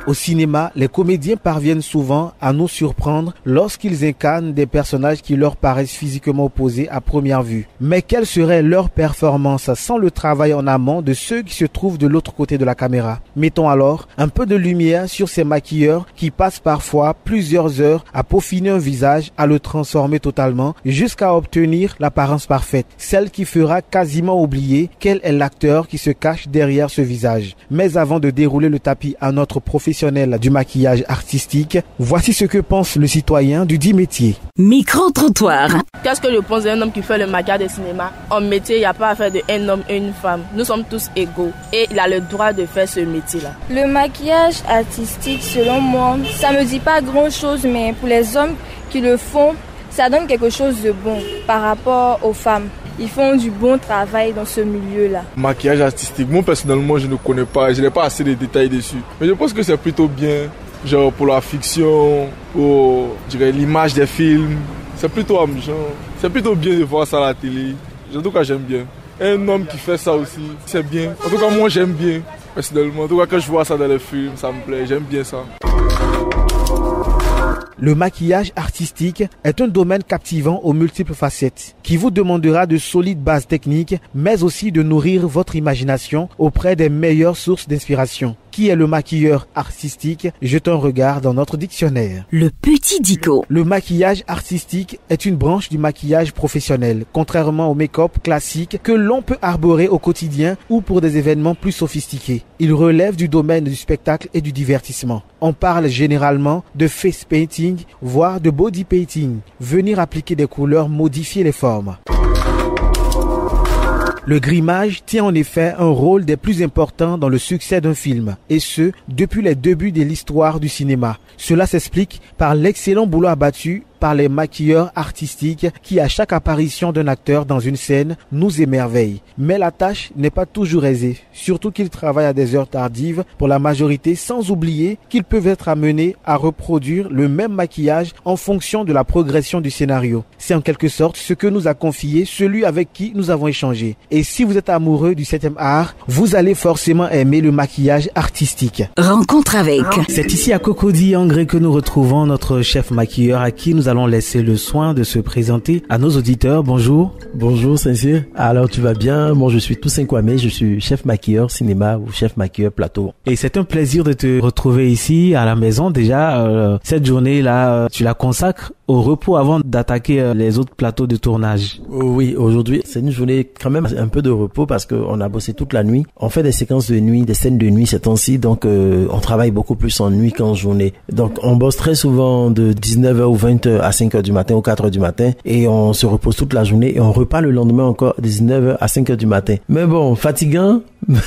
Au cinéma, les comédiens parviennent souvent à nous surprendre lorsqu'ils incarnent des personnages qui leur paraissent physiquement opposés à première vue. Mais quelle serait leur performance sans le travail en amont de ceux qui se trouvent de l'autre côté de la caméra? Mettons alors un peu de lumière sur ces maquilleurs qui passent parfois plusieurs heures à peaufiner un visage, à le transformer totalement jusqu'à obtenir l'apparence parfaite, celle qui fera quasiment oublier quel est l'acteur qui se cache derrière ce visage. Mais avant de dérouler le tapis à notre professionnel du maquillage artistique, voici ce que pense le citoyen du dit métier. Micro-trottoir. Qu'est-ce que je pense d'un homme qui fait le maquillage de cinéma? En métier, il n'y a pas à faire d'un homme et une femme. Nous sommes tous égaux et il a le droit de faire ce métier-là. Le maquillage artistique, selon moi, ça me dit pas grand-chose, mais pour les hommes qui le font, ça donne quelque chose de bon par rapport aux femmes. Ils font du bon travail dans ce milieu-là. Maquillage artistique, moi personnellement je ne connais pas, je n'ai pas assez de détails dessus. Mais je pense que c'est plutôt bien, genre pour la fiction, pour l'image des films. C'est plutôt amusant, c'est plutôt bien de voir ça à la télé. En tout cas j'aime bien. Un homme qui fait ça aussi, c'est bien. En tout cas moi j'aime bien, personnellement. En tout cas quand je vois ça dans les films, ça me plaît, j'aime bien ça. Le maquillage artistique est un domaine captivant aux multiples facettes qui vous demandera de solides bases techniques mais aussi de nourrir votre imagination auprès des meilleures sources d'inspiration. Qui est le maquilleur artistique? Jetons un regard dans notre dictionnaire. Le petit dico. Le maquillage artistique est une branche du maquillage professionnel, contrairement au make-up classique que l'on peut arborer au quotidien ou pour des événements plus sophistiqués. Il relève du domaine du spectacle et du divertissement. On parle généralement de face painting, voire de body painting, venir appliquer des couleurs, modifier les formes. Le grimage tient en effet un rôle des plus importants dans le succès d'un film, et ce, depuis les débuts de l'histoire du cinéma. Cela s'explique par l'excellent boulot abattu par les maquilleurs artistiques qui, à chaque apparition d'un acteur dans une scène, nous émerveillent. Mais la tâche n'est pas toujours aisée, surtout qu'ils travaillent à des heures tardives pour la majorité, sans oublier qu'ils peuvent être amenés à reproduire le même maquillage en fonction de la progression du scénario. C'est en quelque sorte ce que nous a confié celui avec qui nous avons échangé. Et si vous êtes amoureux du 7e art, vous allez forcément aimer le maquillage artistique. Rencontre avec. C'est ici à Cocody Angré que nous retrouvons notre chef maquilleur à qui nous allons laisser le soin de se présenter à nos auditeurs. Bonjour. Bonjour Sincère. Alors tu vas bien? Moi je suis Toussaint Kwame, je suis chef maquilleur cinéma ou chef maquilleur plateau. Et c'est un plaisir de te retrouver ici à la maison. Déjà, cette journée-là, tu la consacres au repos avant d'attaquer les autres plateaux de tournage. Oui, aujourd'hui c'est une journée quand même un peu de repos parce qu'on a bossé toute la nuit. On fait des séquences de nuit, des scènes de nuit ces temps-ci, donc on travaille beaucoup plus en nuit qu'en journée. Donc on bosse très souvent de 19h ou 20h à 5h du matin ou 4h du matin et on se repose toute la journée et on repart le lendemain encore de 19h à 5h du matin. Mais bon, fatigant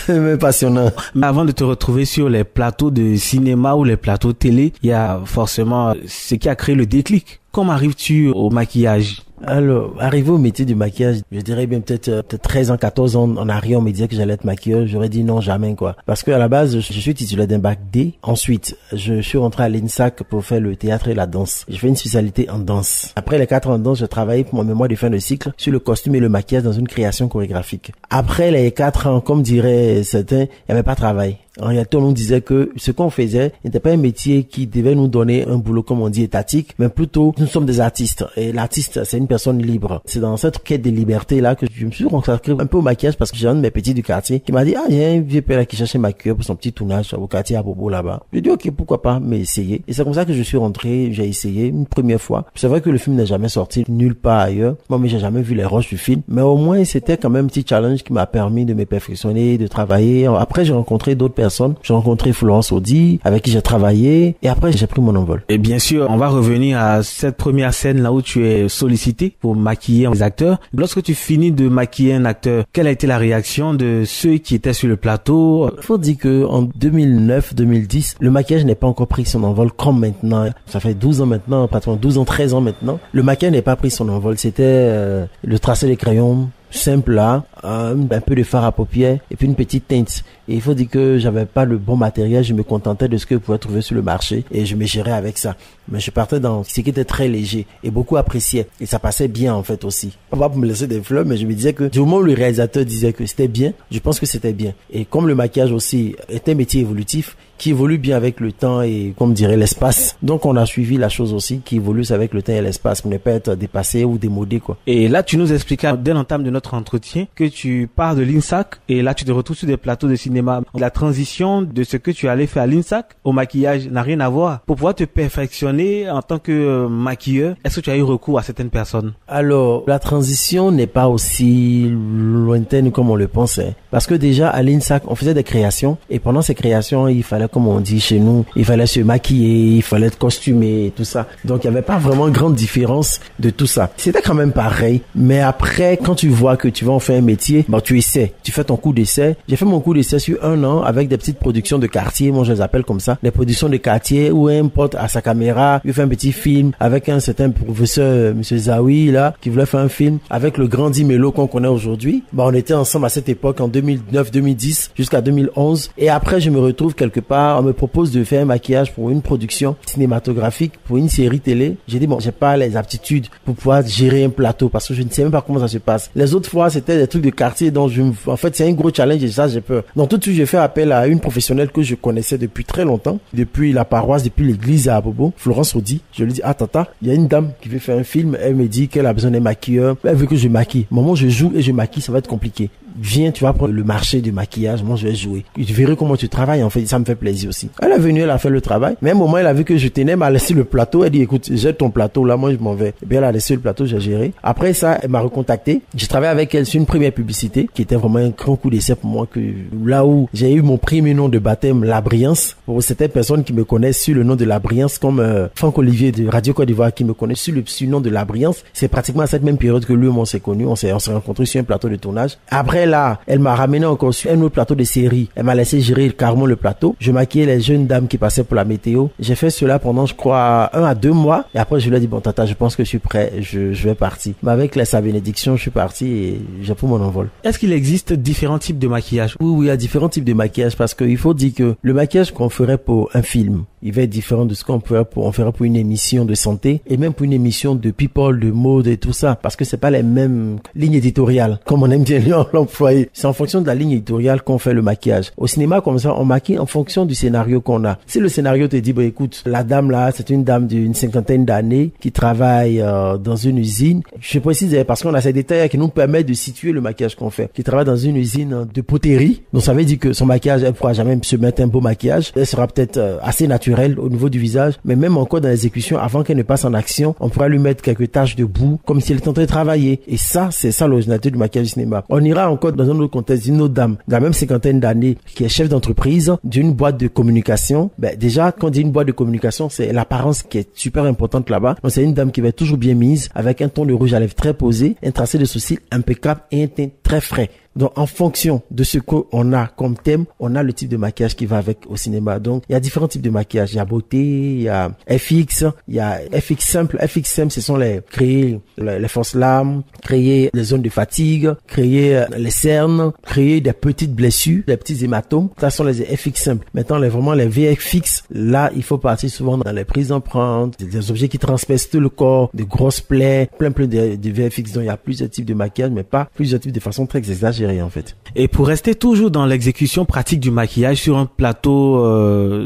mais passionnant. Avant de te retrouver sur les plateaux de cinéma ou les plateaux télé, il y a forcément ce qui a créé le déclic. Comment arrives-tu au maquillage? Alors, arrivé au métier du maquillage, je dirais bien peut-être 13 ans, 14 ans en arrière, on me disait que j'allais être maquilleur. J'aurais dit non, jamais, quoi. Parce que à la base, je suis titulaire d'un bac D. Ensuite, je suis rentré à l'ENSAC pour faire le théâtre et la danse. J'ai fait une spécialité en danse. Après les 4 ans en danse, je travaillais pour mon mémoire de fin de cycle sur le costume et le maquillage dans une création chorégraphique. Après les 4 ans, comme diraient certains, il n'y avait pas de travail. En réalité, on nous disait que ce qu'on faisait n'était pas un métier qui devait nous donner un boulot, comme on dit, étatique, mais plutôt, nous sommes des artistes. Et l'artiste, c'est une personne libre. C'est dans cette quête de liberté-là que je me suis consacré un peu au maquillage parce que j'ai un de mes petits du quartier qui m'a dit, il y a un vieux père qui cherchait un maquilleur pour son petit tournage au quartier à Bobo là-bas. J'ai dit, ok, pourquoi pas, mais essayer. Et c'est comme ça que je suis rentré, j'ai essayé une première fois. C'est vrai que le film n'est jamais sorti nulle part ailleurs. Moi, mais j'ai jamais vu les rushs du film. Mais au moins, c'était quand même un petit challenge qui m'a permis de me perfectionner, de travailler. Après, j'ai rencontré d'autres personnes. J'ai rencontré Florence Audi, avec qui j'ai travaillé, et après j'ai pris mon envol. Et bien sûr, on va revenir à cette première scène là où tu es sollicité pour maquiller les acteurs. Lorsque tu finis de maquiller un acteur, quelle a été la réaction de ceux qui étaient sur le plateau? Il faut dire que en 2009-2010, le maquillage n'est pas encore pris son envol comme maintenant. Ça fait 12 ans maintenant, pratiquement 12 ans, 13 ans maintenant. Le maquillage n'est pas pris son envol. C'était le tracé des crayons, simple là. un peu de fard à paupières et puis une petite teinte. Et il faut dire que j'avais pas le bon matériel, je me contentais de ce que je pouvais trouver sur le marché et je me gérais avec ça. Mais je partais dans ce qui était très léger et beaucoup apprécié. Et ça passait bien en fait aussi. Pas pour me laisser des fleurs, mais je me disais que du moment où le réalisateur disait que c'était bien, je pense que c'était bien. Et comme le maquillage aussi est un métier évolutif, qui évolue bien avec le temps et, comme dirait, l'espace. Donc, on a suivi la chose aussi, qui évolue avec le temps et l'espace, pour ne pas être dépassé ou démodé, quoi. Et là, tu nous expliquais, dès l'entame de notre entretien, que tu pars de l'INSAC et là, tu te retrouves sur des plateaux de cinéma. La transition de ce que tu allais faire à l'INSAC au maquillage n'a rien à voir. Pour pouvoir te perfectionner en tant que maquilleur, est-ce que tu as eu recours à certaines personnes? Alors, la transition n'est pas aussi lointaine comme on le pensait. Parce que déjà, à l'INSAC, on faisait des créations et pendant ces créations, il fallait, comme on dit chez nous, il fallait se maquiller, il fallait être costumé et tout ça. Donc, il n'y avait pas vraiment grande différence de tout ça. C'était quand même pareil. Mais après, quand tu vois que tu vas en faire un métier, bah, tu essaies. Tu fais ton coup d'essai. J'ai fait mon coup d'essai sur 1 an avec des petites productions de quartier. Moi, je les appelle comme ça. Des productions de quartier où un pote a sa caméra, il fait un petit film avec un certain professeur, monsieur Zawi, là, qui voulait faire un film avec le grand Dimelo qu'on connaît aujourd'hui. Bah, on était ensemble à cette époque en 2009-2010 jusqu'à 2011. Et après, je me retrouve quelque part, on me propose de faire un maquillage pour une production cinématographique, pour une série télé. J'ai dit, bon, j'ai pas les aptitudes pour pouvoir gérer un plateau parce que je ne sais même pas comment ça se passe. Les autres fois, c'était des trucs de quartier, donc en fait, c'est un gros challenge et ça, j'ai peur. Donc tout de suite, j'ai fait appel à une professionnelle que je connaissais depuis très longtemps, depuis la paroisse, depuis l'église à Abobo, Florence Audi. Je lui dis, ah, tata, il y a une dame qui veut faire un film. Elle me dit qu'elle a besoin d'un maquilleur. Elle veut que je maquille. Au moment où je joue et je maquille, ça va être compliqué. Viens, tu vas prendre le marché du maquillage, moi je vais jouer. Tu verras comment tu travailles, en fait, ça me fait plaisir aussi. Elle est venue, elle a fait le travail, mais à un moment, elle a vu que je tenais, elle m'a laissé le plateau, elle dit, écoute, jette ton plateau, là, moi je m'en vais. Et bien, elle a laissé le plateau, j'ai géré. Après ça, elle m'a recontacté. J'ai travaillé avec elle sur une première publicité, qui était vraiment un grand coup d'essai pour moi, que là où j'ai eu mon premier nom de baptême, La Briance, pour certaines personnes qui me connaissent sur le nom de La Briance, comme Franck Olivier de Radio Côte d'Ivoire, qui me connaît sur le nom de La Briance, c'est pratiquement à cette même période que lui, on s'est connus, on s'est rencontrés sur un plateau de tournage. Après là, elle m'a ramené encore sur un autre plateau de série. Elle m'a laissé gérer carrément le plateau. Je maquillais les jeunes dames qui passaient pour la météo. J'ai fait cela pendant, je crois, 1 à 2 mois. Et après, je lui ai dit, bon, tata, je pense que je suis prêt. Je vais partir. Mais avec sa bénédiction, je suis parti et j'ai pris mon envol. Est-ce qu'il existe différents types de maquillage? Oui, il y a différents types de maquillage parce qu'il faut dire que le maquillage qu'on ferait pour un film, il va être différent de ce qu'on ferait pour une émission de santé et même pour une émission de people, de mode et tout ça. Parce que c'est pas les mêmes lignes éditoriales, comme on aime bien l'employer. C'est en fonction de la ligne éditoriale qu'on fait le maquillage. Au cinéma, comme ça, on maquille en fonction du scénario qu'on a. Si le scénario te dit, bah, écoute, la dame là, c'est une dame d'une 50aine d'années qui travaille dans une usine. Je précise parce qu'on a ces détails qui nous permettent de situer le maquillage qu'on fait. Qui travaille dans une usine de poterie. Donc ça veut dire que son maquillage, elle pourra jamais se mettre un beau maquillage. Elle sera peut-être assez naturelle au niveau du visage, mais même encore dans l'exécution, avant qu'elle ne passe en action, on pourra lui mettre quelques taches de boue, comme si elle était en train de travailler. Et ça, c'est ça l'originalité du maquillage du cinéma. On ira encore dans un autre contexte d'une autre dame, de la même 50aine d'années, qui est chef d'entreprise d'une boîte de communication. Ben, déjà, quand on dit une boîte de communication, c'est l'apparence qui est super importante là-bas. Donc, c'est une dame qui va être toujours bien mise, avec un ton de rouge à lèvres très posé, un tracé de sourcils impeccable et un teint très frais. Donc, en fonction de ce qu'on a comme thème, on a le type de maquillage qui va avec au cinéma. Donc, il y a différents types de maquillage. Il y a beauté, il y a FX, il y a FX simple. FX simple, ce sont créer les fausses larmes, créer les zones de fatigue, créer les cernes, créer des petites blessures, des petits hématomes. Ça sont les FX simples. Maintenant, vraiment les VFX, là, il faut partir souvent dans les prises d'empreintes, des objets qui transpercent tout le corps, de grosses plaies, plein de VFX. Donc, il y a plusieurs types de maquillage, mais pas plusieurs types de façon très exagérée. En fait. Et pour rester toujours dans l'exécution pratique du maquillage sur un plateau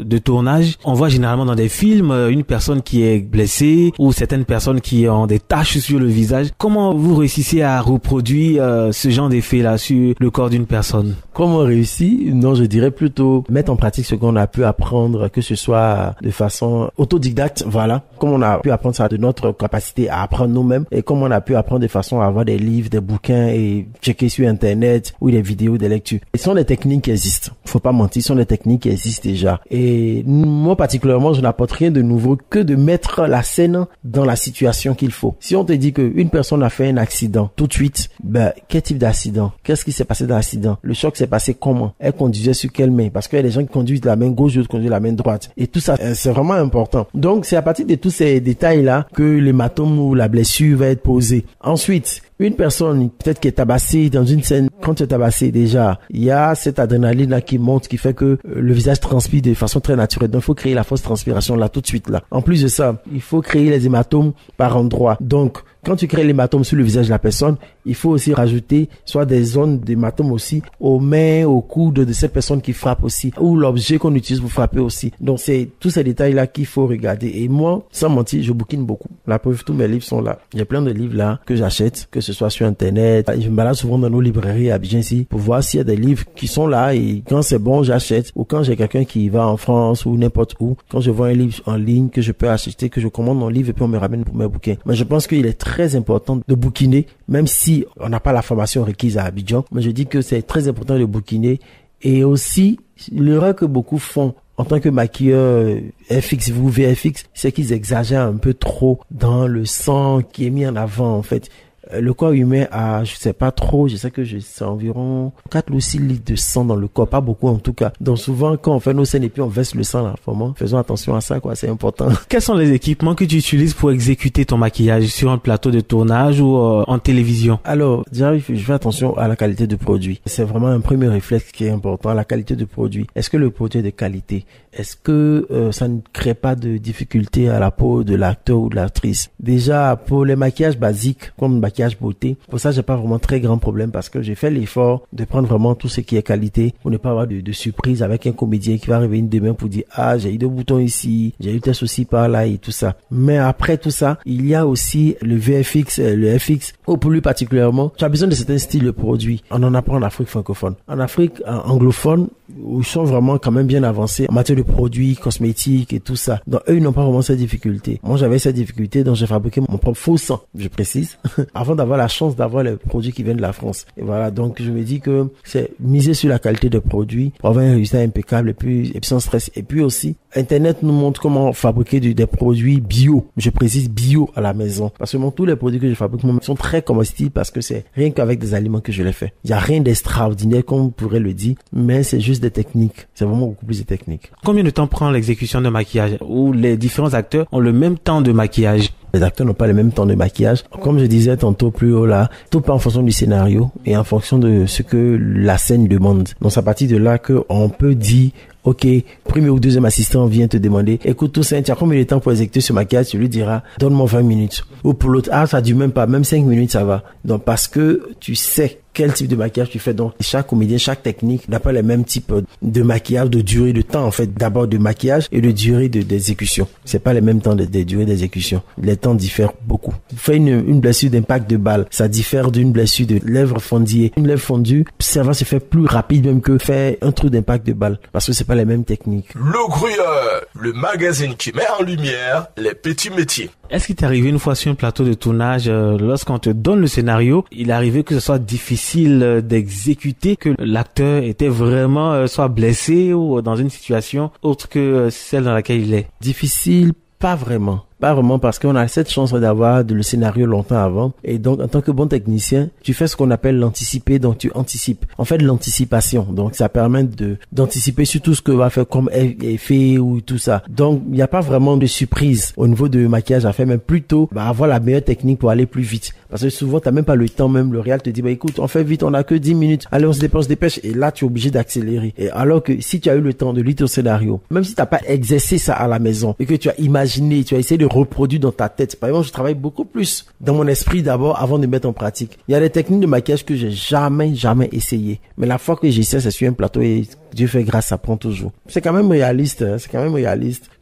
de tournage, on voit généralement dans des films une personne qui est blessée ou certaines personnes qui ont des taches sur le visage. Comment vous réussissez à reproduire ce genre d'effet-là sur le corps d'une personne? Comment on réussit? Non, je dirais plutôt mettre en pratique ce qu'on a pu apprendre, que ce soit de façon autodidacte, voilà. Comme on a pu apprendre ça de notre capacité à apprendre nous-mêmes et comme on a pu apprendre de façon à avoir des livres, des bouquins et checker sur Internet ou des vidéos, des lectures. Ce sont des techniques qui existent. Faut pas mentir, ce sont des techniques qui existent déjà. Et moi, particulièrement, je n'apporte rien de nouveau que de mettre la scène dans la situation qu'il faut. Si on te dit qu'une personne a fait un accident, tout de suite, ben, quel type d'accident? Qu'est-ce qui s'est passé dans l'accident? Le choc s'est passé comment? Elle conduisait sur quelle main? Parce qu'il y a des gens qui conduisent de la main gauche, d'autres conduisent de la main droite. Et tout ça, c'est vraiment important. Donc, c'est à partir de tous ces détails-là que l'hématome ou la blessure va être posée. Ensuite, une personne peut-être qui est tabassée dans une scène quand tu es tabassé déjà, il y a cette adrénaline là qui monte, qui fait que le visage transpire de façon très naturelle. Donc il faut créer la fausse transpiration là tout de suite là. En plus de ça, il faut créer les hématomes par endroits. Donc quand tu crées l'hématome sur le visage de la personne, il faut aussi rajouter soit des zones d'hématome aussi aux mains, aux coudes de cette personne qui frappe aussi, ou l'objet qu'on utilise pour frapper aussi. Donc c'est tous ces détails-là qu'il faut regarder. Et moi, sans mentir, je bouquine beaucoup. La preuve, tous mes livres sont là. Il y a plein de livres là que j'achète, que ce soit sur Internet. Je me balade souvent dans nos librairies à Abidjan ici pour voir s'il y a des livres qui sont là et quand c'est bon, j'achète. Ou quand j'ai quelqu'un qui va en France ou n'importe où, quand je vois un livre en ligne que je peux acheter, que je commande mon livre et puis on me ramène pour mes bouquins. Mais je pense qu'il est très important de bouquiner, même si on n'a pas la formation requise à Abidjan. Mais je dis que c'est très important de bouquiner. Et aussi, l'erreur que beaucoup font en tant que maquilleur FX ou VFX, c'est qu'ils exagèrent un peu trop dans le sang qui est mis en avant, en fait. Le corps humain a, je sais pas trop, je sais que c'est environ 4 ou 6 litres de sang dans le corps, pas beaucoup en tout cas. Donc souvent, quand on fait nos scènes et puis on verse le sang là, vraiment, faisons attention à ça, quoi, c'est important. Quels sont les équipements que tu utilises pour exécuter ton maquillage sur un plateau de tournage ou en télévision? Alors, déjà, je fais attention à la qualité du produit. C'est vraiment un premier réflexe qui est important, la qualité du produit. Est-ce que le produit est de qualité? Est-ce que ça ne crée pas de difficultés à la peau de l'acteur ou de l'actrice? Déjà, pour les maquillages basiques, comme le maquillage beauté, pour ça, j'ai pas vraiment très grand problème parce que j'ai fait l'effort de prendre vraiment tout ce qui est qualité pour ne pas avoir de surprise avec un comédien qui va revenir demain pour dire « Ah, j'ai eu 2 boutons ici, j'ai eu tel souci par là et tout ça. » Mais après tout ça, il y a aussi le VFX, le FX, ou plus particulièrement, tu as besoin de certains styles de produits. On en apprend en Afrique francophone. En Afrique anglophone, où ils sont vraiment quand même bien avancés en matière de produits cosmétiques et tout ça. Donc eux, ils n'ont pas vraiment cette difficulté. Moi, j'avais cette difficulté, donc j'ai fabriqué mon propre faux sang, je précise, avant d'avoir la chance d'avoir les produits qui viennent de la France. Et voilà, donc je me dis que c'est miser sur la qualité des produits pour avoir un résultat impeccable et puis sans stress. Et puis aussi, Internet nous montre comment fabriquer des produits bio. Je précise bio à la maison. Parce que tous les produits que je fabrique sont très comestibles parce que c'est rien qu'avec des aliments que je les fais. Il n'y a rien d'extraordinaire comme on pourrait le dire, mais c'est juste des techniques. C'est vraiment beaucoup plus de techniques. Combien de temps prend l'exécution de maquillage où les différents acteurs ont le même temps de maquillage? Les acteurs n'ont pas le même temps de maquillage. Comme je disais tantôt plus haut là, tout part en fonction du scénario et en fonction de ce que la scène demande. Donc c'est à partir de là qu'on peut dire ok, premier ou deuxième assistant vient te demander, écoute Toussaint, tu as combien de temps pour exécuter ce maquillage? Tu lui diras, donne-moi 20 minutes. Ou pour l'autre, ah, ça dure même pas, même 5 minutes, ça va. Donc, parce que tu sais quel type de maquillage tu fais. Donc, chaque comédien, chaque technique n'a pas le même type de maquillage, de durée de temps, en fait. D'abord de maquillage et de durée d'exécution. C'est pas les mêmes temps de durée d'exécution. Les temps diffèrent beaucoup. Faire une blessure d'impact de balle, ça diffère d'une blessure de lèvre fendue. Une lèvre fondue, ça va se faire plus rapide même que faire un trou d'impact de balle. Parce que c'est pas les mêmes techniques. Le Gruyère, le magazine qui met en lumière les petits métiers. Est-ce qu'il t'est arrivé une fois sur un plateau de tournage, lorsqu'on te donne le scénario, il est arrivé que ce soit difficile d'exécuter, que l'acteur était vraiment soit blessé ou dans une situation autre que celle dans laquelle il est? Difficile, pas vraiment. Pas vraiment parce qu'on a cette chance d'avoir le scénario longtemps avant. Et donc, en tant que bon technicien, tu fais ce qu'on appelle l'anticiper, donc tu anticipes. En fait, l'anticipation. Donc, ça permet d'anticiper sur tout ce que va faire comme effet ou tout ça. Donc, il n'y a pas vraiment de surprise au niveau de maquillage à faire, mais plutôt, avoir la meilleure technique pour aller plus vite. Parce que souvent, t'as même pas le temps, même le réal te dit, écoute, on fait vite, on a que 10 minutes. Allez, on se dépêche. Et là, tu es obligé d'accélérer. Et alors que si tu as eu le temps de lire ton scénario, même si t'as pas exercé ça à la maison et que tu as imaginé, tu as essayé de reproduire dans ta tête. Par exemple, je travaille beaucoup plus dans mon esprit d'abord avant de mettre en pratique. Il y a des techniques de maquillage que j'ai jamais essayé. Mais la fois que j'essaie, c'est sur un plateau et Dieu fait grâce, ça prend toujours. C'est quand même réaliste,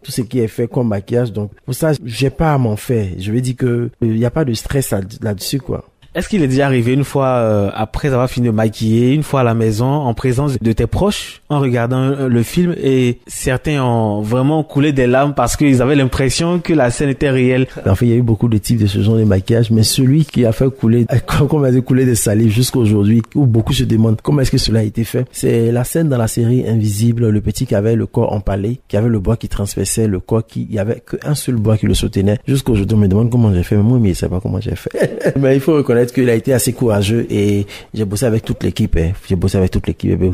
tout ce qui est fait comme maquillage. Donc, pour ça, j'ai pas à m'en faire. Je veux dire que il y a pas de stress là-dessus, quoi. Est-ce qu'il est déjà arrivé une fois, après avoir fini de maquiller, une fois à la maison, en présence de tes proches, en regardant le film, et certains ont vraiment coulé des larmes parce qu'ils avaient l'impression que la scène était réelle? En fait, il y a eu beaucoup de types de ce genre de maquillage, mais celui qui a fait couler, comme on a dit, couler des salives jusqu'à aujourd'hui, où beaucoup se demandent comment est-ce que cela a été fait, c'est la scène dans la série Invisible, le petit qui avait le corps empalé, qui avait le bois qui transperçait le corps, il y avait qu'un seul bois qui le soutenait. Jusqu'aujourd'hui, on me demande comment j'ai fait, mais moi, je ne sais pas comment j'ai fait. Mais il faut reconnaître qu'il a été assez courageux et j'ai bossé avec toute l'équipe. J'ai bossé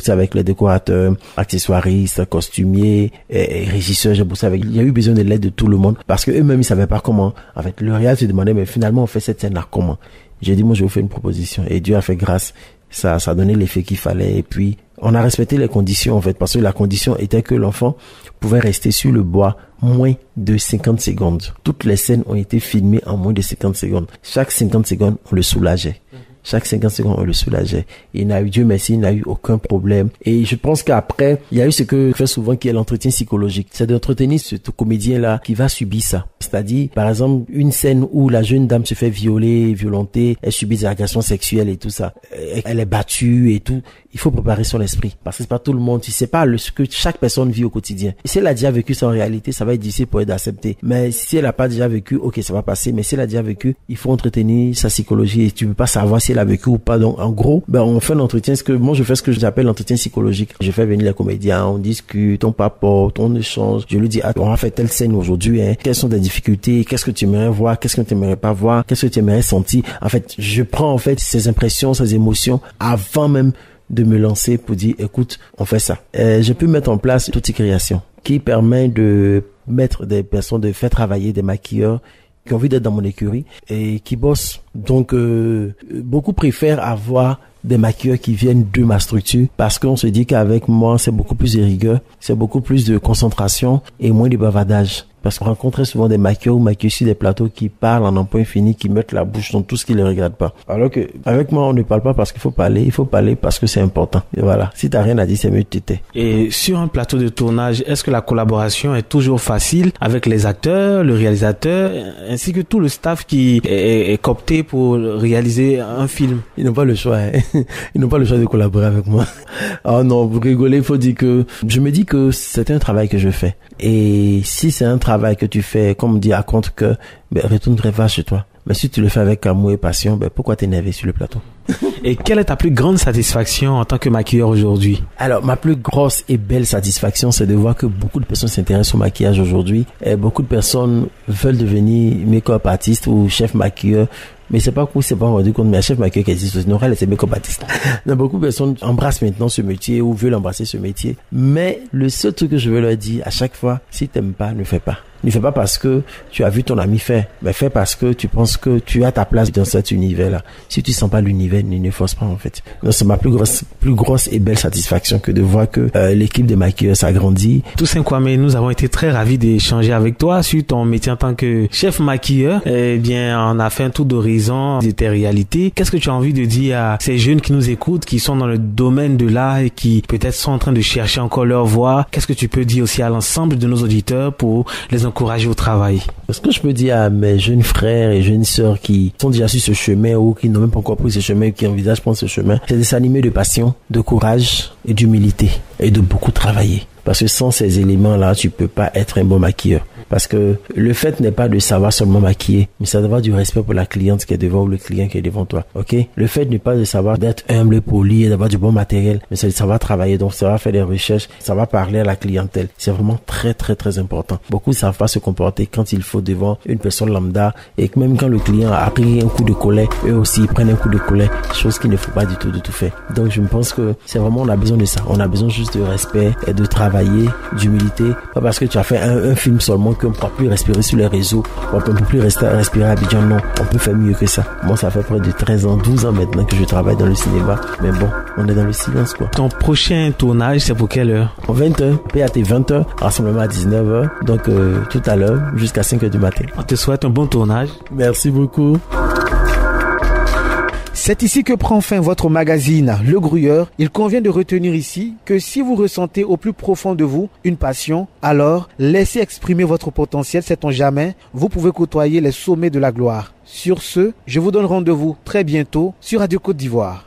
avec les décorateurs, accessoiristes, costumiers, et régisseurs. Il y a eu besoin de l'aide de tout le monde parce que eux-mêmes ils savaient pas comment. En fait, le réal se demandait mais finalement on fait cette scène là comment. J'ai dit moi je vous fais une proposition et Dieu a fait grâce. Ça a donné l'effet qu'il fallait. Et puis, on a respecté les conditions, en fait, parce que la condition était que l'enfant pouvait rester sur le bois moins de 50 secondes. Toutes les scènes ont été filmées en moins de 50 secondes. Chaque 50 secondes, on le soulageait. Chaque 50 secondes, on le soulageait. Il n'a eu, Dieu merci, il n'a eu aucun problème. Et je pense qu'après, il y a eu ce que je fais souvent, qui est l'entretien psychologique. C'est d'entretenir ce comédien-là qui va subir ça. C'est-à-dire, par exemple, une scène où la jeune dame se fait violer, violenter, elle subit des agressions sexuelles et tout ça. Elle est battue et tout. Il faut préparer son esprit. Parce que c'est pas tout le monde. Tu sais pas ce que chaque personne vit au quotidien. Et si elle a déjà vécu ça en réalité, ça va être difficile pour elle d'accepter. Mais si elle a pas déjà vécu, ok, ça va passer. Mais si elle a déjà vécu, il faut entretenir sa psychologie et tu peux pas savoir si elle a vécu ou pas. Donc, en gros, on fait un entretien. Moi, je fais ce que j'appelle l'entretien psychologique. Je fais venir les comédiens, on discute, on papote, on échange. Je lui dis, on va faire telle scène aujourd'hui, hein. Quelles sont tes difficultés? Qu'est-ce que tu aimerais voir? Qu'est-ce que tu aimerais pas voir? Qu'est-ce que tu aimerais sentir? En fait, je prends, en fait, ces impressions, ces émotions avant même de me lancer pour dire, écoute, on fait ça. Je peux mettre en place toute création qui permet de mettre des personnes, de faire travailler des maquilleurs qui ont envie d'être dans mon écurie et qui bossent. Donc, beaucoup préfèrent avoir des maquilleurs qui viennent de ma structure parce qu'on se dit qu'avec moi, c'est beaucoup plus de rigueur, c'est beaucoup plus de concentration et moins de bavardage. Parce qu'on rencontre très souvent des maquilleurs ou maquilleurs sur des plateaux qui parlent en un point fini, qui mettent la bouche dans tout ce qui ne les regarde pas. Alors que, avec moi, on ne parle pas parce qu'il faut parler parce que c'est important. Et voilà. Si t'as rien à dire, c'est mieux de te tais. Et sur un plateau de tournage, est-ce que la collaboration est toujours facile avec les acteurs, le réalisateur, ainsi que tout le staff qui est coopté pour réaliser un film? Ils n'ont pas le choix, hein. Ils n'ont pas le choix de collaborer avec moi. Oh non, vous rigolez, il faut dire que, je me dis que c'est un travail que je fais. Et si c'est un travail que tu fais, comme on dit à compte que, retourne très vite chez toi. Mais si tu le fais avec amour et passion, pourquoi t'énerver sur le plateau? Et quelle est ta plus grande satisfaction en tant que maquilleur aujourd'hui? Alors, ma plus grosse et belle satisfaction, c'est de voir que beaucoup de personnes s'intéressent au maquillage aujourd'hui. Et beaucoup de personnes veulent devenir make-up artiste ou chef maquilleur. Mais c'est pas cool, c'est pas rendu compte, mais un chef maquilleur qui existe aussi. Non, elle est make-up artiste. Donc, beaucoup de personnes embrassent maintenant ce métier ou veulent embrasser ce métier. Mais le seul truc que je veux leur dire à chaque fois, si t'aimes pas, ne fais pas. Ne fais pas parce que tu as vu ton ami faire, mais fais parce que tu penses que tu as ta place dans cet univers-là. Si tu sens pas l'univers, ne force pas en fait. Donc c'est ma plus grosse et belle satisfaction que de voir que l'équipe de maquilleurs s'agrandit. Toussaint Kwame, nous avons été très ravis d'échanger avec toi sur ton métier en tant que chef maquilleur. Eh bien, on a fait un tour d'horizon de tes réalités. Qu'est-ce que tu as envie de dire à ces jeunes qui nous écoutent, qui sont dans le domaine de l'art et qui peut-être sont en train de chercher encore leur voie? Qu'est-ce que tu peux dire aussi à l'ensemble de nos auditeurs pour les encourager au travail? Ce que je peux dire à mes jeunes frères et jeunes sœurs qui sont déjà sur ce chemin ou qui n'ont même pas encore pris ce chemin, qui envisagent de prendre ce chemin, c'est de s'animer de passion, de courage et d'humilité et de beaucoup travailler. Parce que sans ces éléments-là, tu peux pas être un bon maquilleur. Parce que le fait n'est pas de savoir seulement maquiller, mais c'est d'avoir du respect pour la cliente qui est devant ou le client qui est devant toi. Ok? Le fait n'est pas de savoir d'être humble, poli et d'avoir du bon matériel, mais c'est de savoir travailler. Donc, ça va faire des recherches, ça va parler à la clientèle. C'est vraiment très, très, très important. Beaucoup ne savent pas se comporter quand il faut devant une personne lambda et même quand le client a pris un coup de collet, eux aussi ils prennent un coup de collet, chose qu'il ne faut pas du tout faire. Donc, je pense que c'est vraiment, on a besoin de ça. On a besoin juste de respect et de travailler, d'humilité. Pas parce que tu as fait un film seulement qu'on ne pourra plus respirer sur les réseaux, on ne peut plus respirer à Abidjan. Non, on peut faire mieux que ça. Moi, ça fait près de 13 ans, 12 ans maintenant que je travaille dans le cinéma. Mais bon, on est dans le silence, quoi. Ton prochain tournage, c'est pour quelle heure? 20h, PAT 20h, rassemblement à 19h. Donc, tout à l'heure, jusqu'à 5h du matin. On te souhaite un bon tournage. Merci beaucoup. C'est ici que prend fin votre magazine Le Grouilleur. Il convient de retenir ici que si vous ressentez au plus profond de vous une passion, alors laissez exprimer votre potentiel, sait-on jamais, vous pouvez côtoyer les sommets de la gloire. Sur ce, je vous donne rendez-vous très bientôt sur Radio Côte d'Ivoire.